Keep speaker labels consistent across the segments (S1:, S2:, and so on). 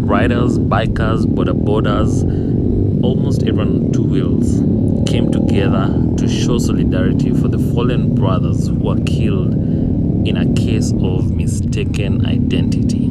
S1: Riders, bikers, boarders, almost everyone on two wheels came together to show solidarity for the fallen brothers who were killed in a case of mistaken identity.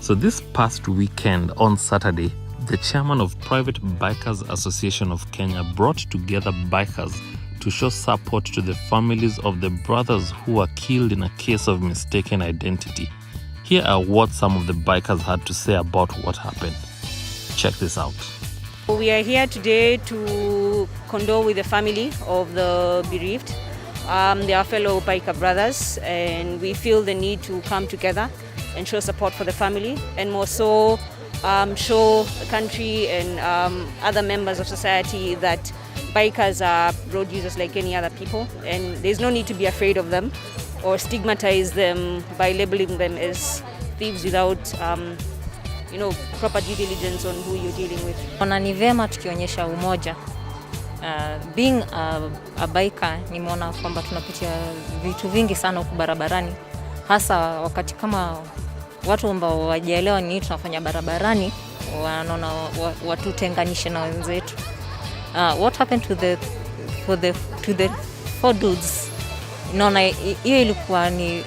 S1: So this past weekend on Saturday, the chairman of Private Bikers Association of Kenya brought together bikers to show support to the families of the brothers who were killed in a case of mistaken identity. Here are what some of the bikers had to say about what happened. Check this out.
S2: We are here today to condole with the family of the bereaved. They are fellow biker brothers, and we feel the need to come together and show support for the family, and more so show the country and other members of society that bikers are road users like any other people, and there's no need to be afraid of them or stigmatize them by labeling them as thieves without proper due diligence on who you're dealing with.
S3: Ni vema tukionyesha umoja. Being a biker, nimeona kwamba tunapitia vitu vingi sana huko barabarani, hasa wakati kama watu ambao wajaelewa nini tunafanya barabarani, wanaona watutenganishe na wenzetu. What happened to the four dudes? Naona hiyo ilikuwa ni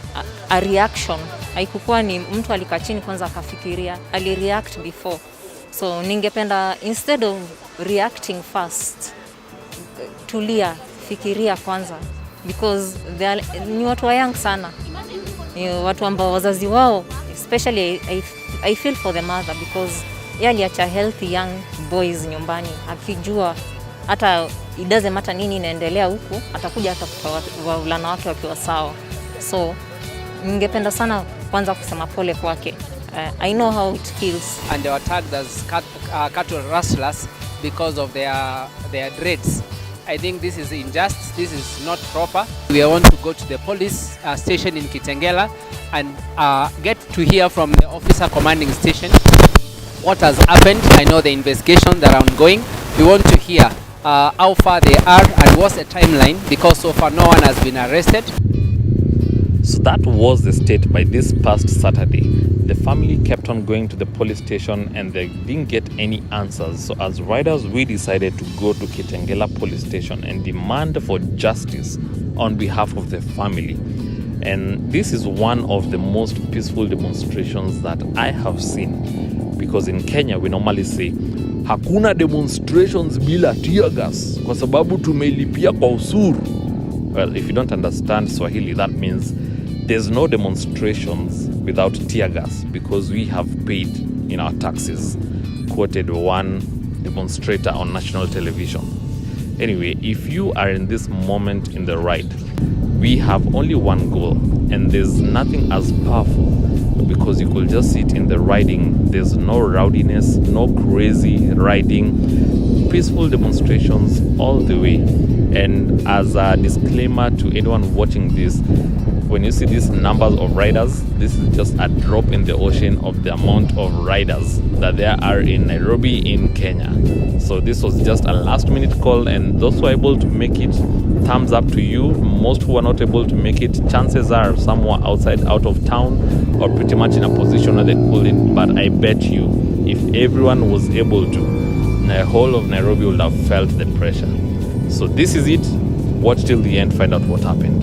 S3: a reaction. Haikuwa ni mtu alikaa chini kwanza akafikiria, alireact before. So ningependa instead of reacting fast, tulia, fikiria kwanza, because ni watu wa young sana. Ni watu ambao wazazi wao, especially I feel for the mother, because yeye aliacha healthy young boys nyumbani, akijua hata it doesn't matter nini inaendelea huku, atakuja atakuta wavulana wake wakiwa sawa. So ningependa sana kwanza kusema pole kwake. I know how it feels.
S4: And they were tagged as cattle rustlers because of their dreads. I think this is unjust. This is not proper. We want to go to the police station in Kitengela and get to hear from the officer commanding station what has happened. I know the investigation that are ongoing. We want to hear how far they are and what's the timeline, because so far no one has been arrested.
S1: So that was the state by this past Saturday. The family kept on going to the police station and they didn't get any answers. So as riders, we decided to go to Kitengela police station and demand for justice on behalf of the family. And this is one of the most peaceful demonstrations that I have seen, because in Kenya we normally say hakuna demonstrations bila tear gas kwa sababu tumelipia kwa usuru. Well, if you don't understand Swahili, that means there's no demonstrations without tear gas, because we have paid in our taxes, quoted one demonstrator on national television. Anyway, if you are in this moment in the ride, we have only one goal, and there's nothing as powerful, because you could just sit in the riding. There's no rowdiness, no crazy riding, peaceful demonstrations all the way. And as a disclaimer to anyone watching this, when you see these numbers of riders, this is just a drop in the ocean of the amount of riders that there are in Nairobi, in Kenya. So this was just a last minute call, and those who are able to make it, thumbs up to you. Most who are not able to make it, chances are somewhere out of town, or pretty much in a position where they couldn't. But I bet you, if everyone was able to, the whole of Nairobi would have felt the pressure. So this is it. Watch till the end, find out what happened.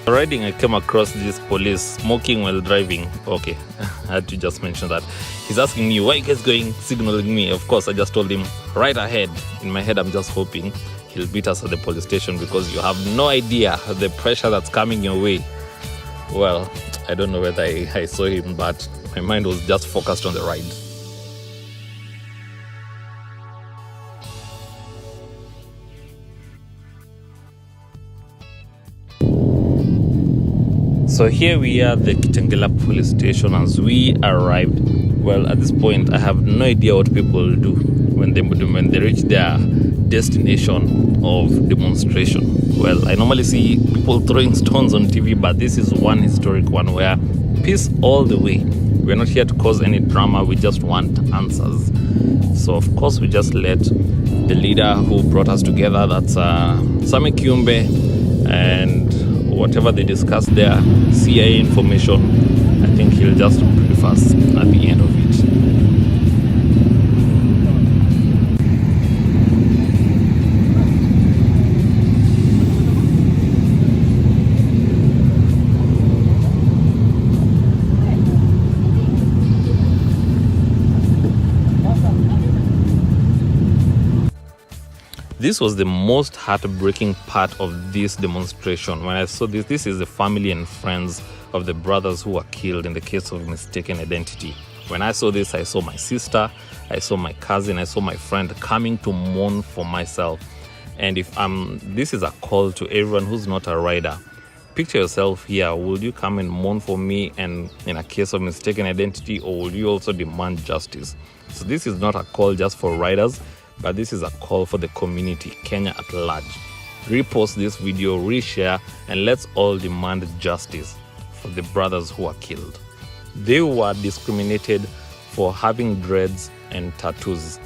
S1: Riding, I came across this police smoking while driving. Okay, I had to just mention that. He's asking me, why are you guys going, signaling me? Of course, I just told him, right ahead. In my head, I'm just hoping he'll beat us at the police station because you have no idea the pressure that's coming your way. Well, I don't know whether I saw him, but my mind was just focused on the ride. So here we are at the Kitengela police station as we arrived. Well, at this point, I have no idea what people do when they reach their destination of demonstration. Well, I normally see people throwing stones on TV, but this is one historic one where peace all the way. We're not here to cause any drama, we just want answers. So of course we just let the leader who brought us together, that's Sammy Kiumbe, and whatever they discuss there, CIA information, I think he'll just brief us at the end of it. This was the most heartbreaking part of this demonstration. When I saw this is the family and friends of the brothers who were killed in the case of mistaken identity. When I saw this, I saw my sister, I saw my cousin, I saw my friend coming to mourn for myself. And if this is a call to everyone who's not a rider. Picture yourself here. Will you come and mourn for me and in a case of mistaken identity, or will you also demand justice? So this is not a call just for riders, but this is a call for the community, Kenya at large. Repost this video, reshare, and let's all demand justice for the brothers who were killed. They were discriminated for having dreads and tattoos.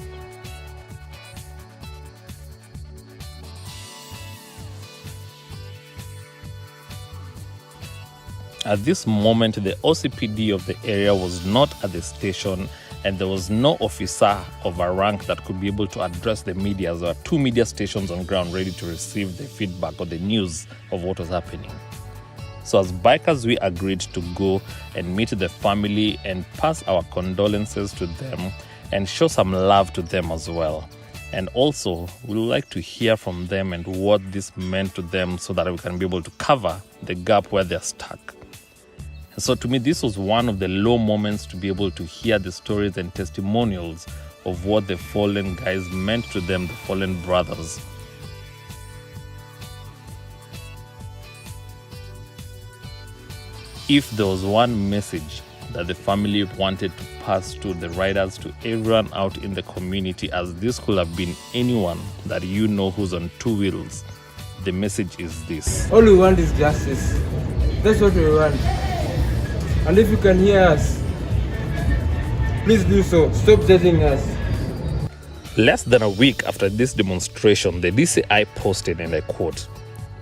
S1: At this moment, the OCPD of the area was not at the station, and there was no officer of a rank that could be able to address the media. There were 2 media stations on ground ready to receive the feedback or the news of what was happening. So as bikers, we agreed to go and meet the family and pass our condolences to them and show some love to them as well. And also, we would like to hear from them and what this meant to them so that we can be able to cover the gap where they're stuck. So to me, this was one of the low moments to be able to hear the stories and testimonials of what the fallen guys meant to them, the fallen brothers. If there was one message that the family wanted to pass to the riders, to everyone out in the community, as this could have been anyone that you know who's on 2 wheels, the message is this.
S5: All we want is justice. That's what we want. And if you can hear us, please do so. Stop judging us.
S1: Less than a week after this demonstration, the DCI posted, and I quote,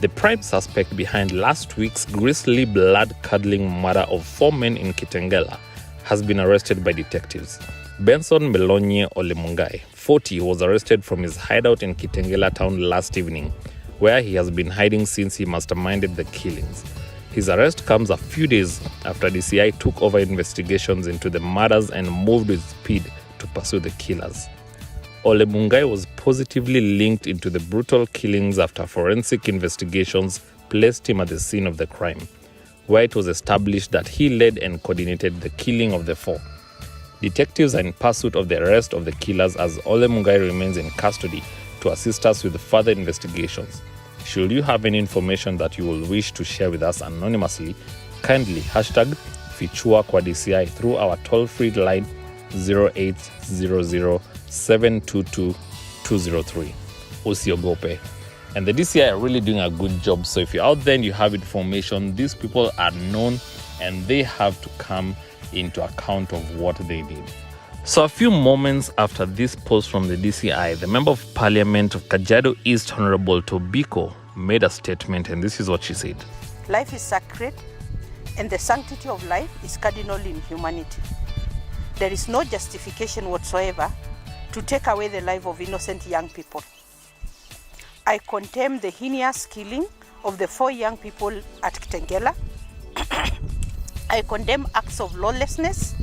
S1: "The prime suspect behind last week's grisly blood-curdling murder of 4 men in Kitengela has been arrested by detectives. Benson Melonye Olemungai, 40, was arrested from his hideout in Kitengela town last evening, where he has been hiding since he masterminded the killings. His arrest comes a few days after DCI took over investigations into the murders and moved with speed to pursue the killers. Olemungai was positively linked into the brutal killings after forensic investigations placed him at the scene of the crime, where it was established that he led and coordinated the killing of the 4. Detectives are in pursuit of the arrest of the killers as Olemungai remains in custody to assist us with further investigations. Should you have any information that you will wish to share with us anonymously, kindly hashtag Fichua kwa DCI through our toll-free line 0800 722 203. Usiogope. And the DCI are really doing a good job. So if you're out there and you have information, these people are known and they have to come into account of what they did. So a few moments after this post from the DCI, the Member of Parliament of Kajiado East, Honorable Tobiko, made a statement, and this is what she said.
S6: Life is sacred, and the sanctity of life is cardinal in humanity. There is no justification whatsoever to take away the life of innocent young people. I condemn the heinous killing of the 4 young people at Kitengela. I condemn acts of lawlessness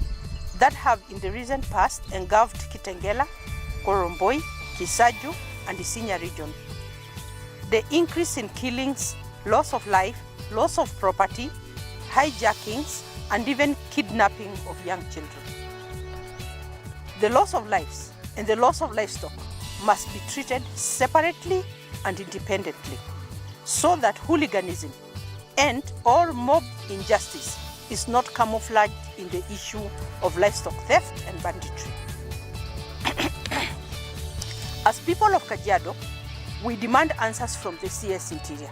S6: that have in the recent past engulfed Kitengela, Koromboi, Kisaju, and the Isinya region. The increase in killings, loss of life, loss of property, hijackings, and even kidnapping of young children. The loss of lives and the loss of livestock must be treated separately and independently so that hooliganism and or mob injustice is not camouflaged in the issue of livestock theft and banditry. As people of Kajiado, we demand answers from the CS Interior.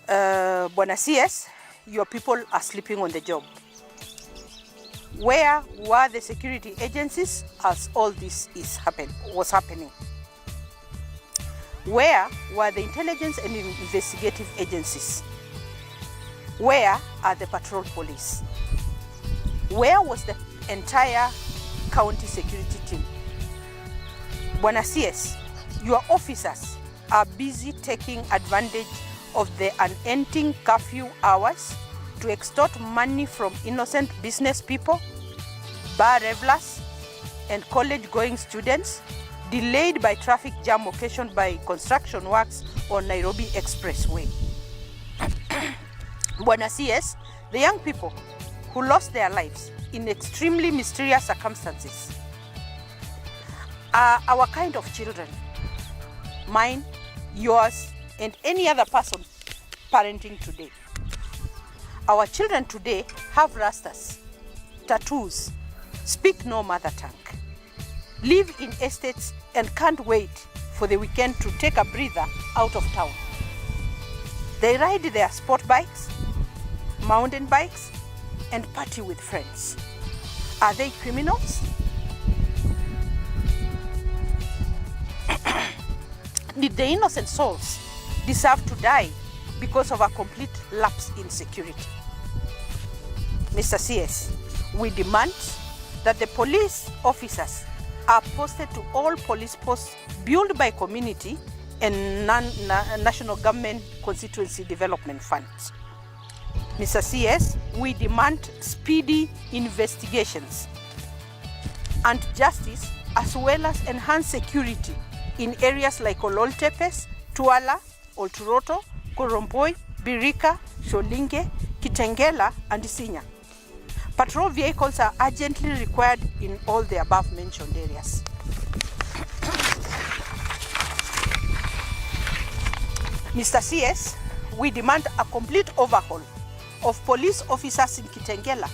S6: Bwana CS, your people are sleeping on the job. Where were the security agencies as all this was happening? Where were the intelligence and investigative agencies? Where are the patrol police? Where was the entire county security team? Bwana CS, your officers are busy taking advantage of the unending curfew hours to extort money from innocent business people, bar revelers, and college-going students, delayed by traffic jam occasioned by construction works on Nairobi Expressway. Bwana CS, the young people who lost their lives in extremely mysterious circumstances are our kind of children, mine, yours, and any other person parenting today. Our children today have rastas, tattoos, speak no mother tongue, live in estates, and can't wait for the weekend to take a breather out of town. They ride their sport bikes, mountain bikes, and party with friends. Are they criminals? Did the innocent souls deserve to die because of a complete lapse in security? Mr. CS, we demand that the police officers are posted to all police posts built by community and national government constituency development funds. Mr. CS, we demand speedy investigations and justice, as well as enhanced security in areas like Ololtepes, Tuala, Olturoto, Koromboi, Birika, Sholinge, Kitengela, and Isinya. Patrol vehicles are urgently required in all the above mentioned areas. Mr. CS, we demand a complete overhaul of police officers in Kitengela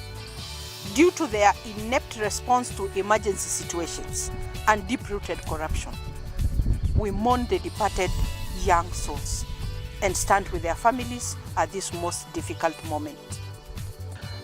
S6: due to their inept response to emergency situations and deep-rooted corruption. We mourn the departed young souls and stand with their families at this most difficult moment.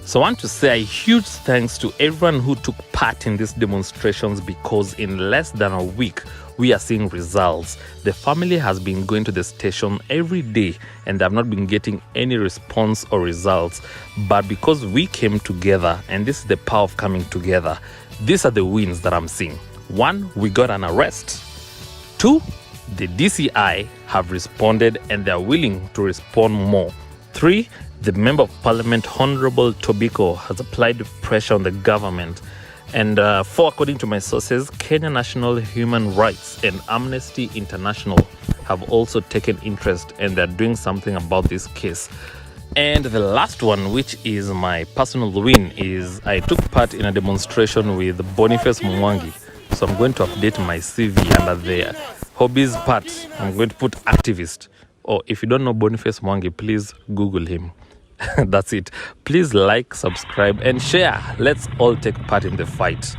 S1: So I want to say a huge thanks to everyone who took part in these demonstrations, because in less than a week, we are seeing results. The family has been going to the station every day and they have not been getting any response or results. But because we came together, and this is the power of coming together, these are the wins that I'm seeing. 1, we got an arrest. 2, the DCI have responded and they are willing to respond more. 3, the Member of Parliament, Honorable Tobiko, has applied pressure on the government. And 4, according to my sources, Kenya National Human Rights and Amnesty International have also taken interest and they're doing something about this case. And the last one, which is my personal win, is I took part in a demonstration with Boniface Mwangi. So I'm going to update my CV under the hobbies part. I'm going to put activist. Or if you don't know Boniface Mwangi, please Google him. That's it. Please like, subscribe, and share. Let's all take part in the fight.